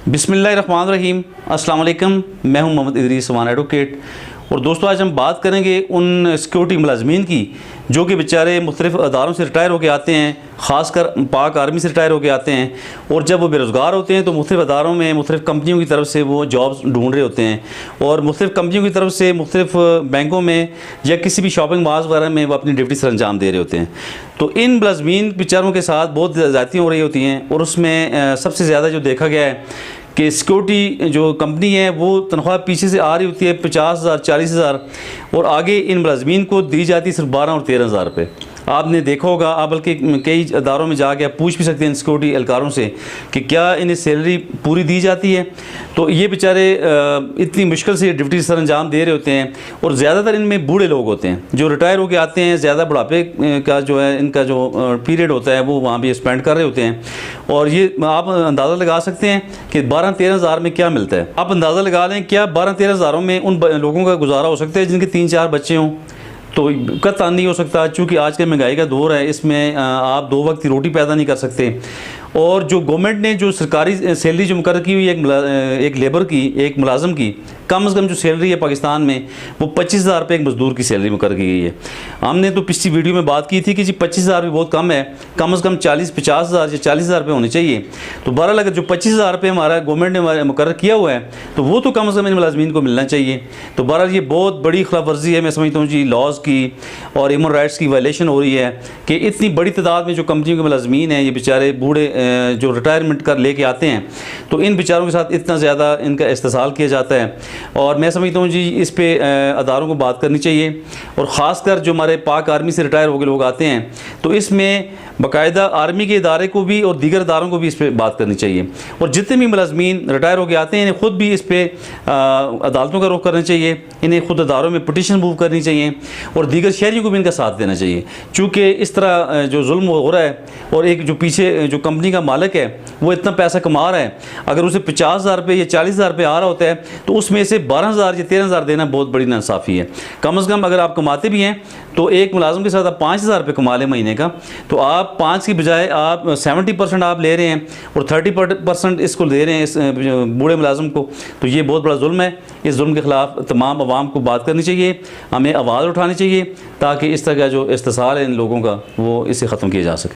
बिस्मिल्लाहिर्रहमानिर्रहीम। अस्सलाम वालेकुम। मैं हूं मोहम्मद इदरीस वन एडवोकेट। और दोस्तों, आज हम बात करेंगे उन सिक्योरिटी मुलाजमीन की जो कि बेचारे मुख्तलिफ़ अदारों से रिटायर होकर आते हैं, ख़ासकर पाक आर्मी से रिटायर होकर आते हैं। और जब वो बेरोज़गार होते हैं तो मुख्तलिफ़ अदारों में मुख्तलिफ़ कंपनियों की तरफ से वो जॉब्स ढूंढ रहे होते हैं और मुख्तलिफ़ कंपनियों की तरफ से मुख्तलिफ़ बैंकों में या किसी भी शॉपिंग मॉल्स वगैरह में वो अपनी ड्यूटी सर अंजाम दे रहे होते हैं। तो इन मुलाजमीन बेचारों के साथ बहुत ज़्यादतियाँ हो रही होती हैं और उसमें सबसे ज़्यादा जो देखा गया है कि सिक्योरिटी जो कंपनी है वो तनख्वाह पीछे से आ रही होती है 50,000 40,000 और आगे इन मुलाजमीन को दी जाती है सिर्फ 12 और 13,000 रुपये। आपने देखा होगा, आप बल्कि कई अदारों में जाके आप पूछ भी सकते हैं सिक्योरिटी एहलकारों से कि क्या इन्हें सैलरी पूरी दी जाती है। तो ये बेचारे इतनी मुश्किल से ड्यूटी सर अंजाम दे रहे होते हैं और ज़्यादातर इनमें बूढ़े लोग होते हैं जो रिटायर होकर आते हैं। ज़्यादा बुढ़ापे का जो है इनका जो पीरियड होता है वो वहाँ भी स्पेंड कर रहे होते हैं। और ये आप अंदाज़ा लगा सकते हैं कि 12-13,000 में क्या मिलता है। आप अंदाज़ा लगा लें क्या 12-13,000 में उन लोगों का गुजारा हो सकता है जिनके 3-4 बच्चे हों। तो कतई नहीं हो सकता, चूँकि आज के महंगाई का दौर है, इसमें आप 2 वक्त की रोटी पैदा नहीं कर सकते। और जो गवर्नमेंट ने जो सरकारी सैलरी जो मुकर्रर की हुई है एक लेबर की, एक मुलाजम की, कम से कम जो सैलरी है पाकिस्तान में वो 25,000 रुपये एक मजदूर की सैलरी मुकर्रर की गई है। हमने तो पिछली वीडियो में बात की थी कि जी 25,000 भी बहुत कम है, कम से कम 40-50,000 या 40,000 रुपये होने चाहिए। तो बहरहाल अगर जो 25,000 रुपये हमारा गवर्नमेंट ने मुकर्रर किया हुआ है तो वो तो कम से कम इन मुलाजमीन को मिलना चाहिए। तो बहरहाल ये बहुत बड़ी खिलाफ वर्जी है, मैं समझता हूँ जी, लॉज की और ह्यूमन राइट्स की वायलेशन हो रही है कि इतनी बड़ी तादाद में जो कंपनियों के मुलाजमीन हैं ये बेचारे बूढ़े जो रिटायरमेंट कर लेके आते हैं तो इन बेचारों के साथ इतना ज़्यादा इनका इस्तेसाल किया जाता है। और मैं समझता हूँ जी इस पे अदारों को बात करनी चाहिए। और ख़ासकर जो हमारे पाक आर्मी से रिटायर हो गए लोग आते हैं तो इसमें बाकायदा आर्मी के इदारे को भी और दीगर इदारों को भी इस पर बात करनी चाहिए। और जितने भी मुलाजमीन रिटायर हो गए आते हैं इन्हें ख़ुद भी इस पर अदालतों का रुख करना चाहिए, इन्हें ख़ुद अदारों में पटिशन मूव करनी चाहिए और दीगर शहरियों को भी इनका साथ देना चाहिए। चूँकि इस तरह जो जुल्म हो रहा है और एक जो पीछे जो कंपनी का मालिक है वो इतना पैसा कमा रहा है, अगर उसे 50,000 रुपये या 40,000 रुपये आ रहा होता है तो उसमें से 12,000 या 13,000 देना बहुत बड़ी नाइंसाफ़ी है। कम से कम अगर आप कमाते भी हैं तो एक मुलाजिम के साथ आप 5,000 रुपये कमा लें महीने का, तो आप 5 की बजाय आप 70% आप ले रहे हैं और 30% इसको दे रहे हैं इस बूढ़े मुलाजिम को। तो ये बहुत बड़ा जुल्म है। इस जुल्म के ख़िलाफ़ तमाम अवाम को बात करनी चाहिए, हमें आवाज़ उठानी चाहिए ताकि इस तरह का जो इस्तेसाल है इन लोगों का वो इसे ख़त्म किया जा सके।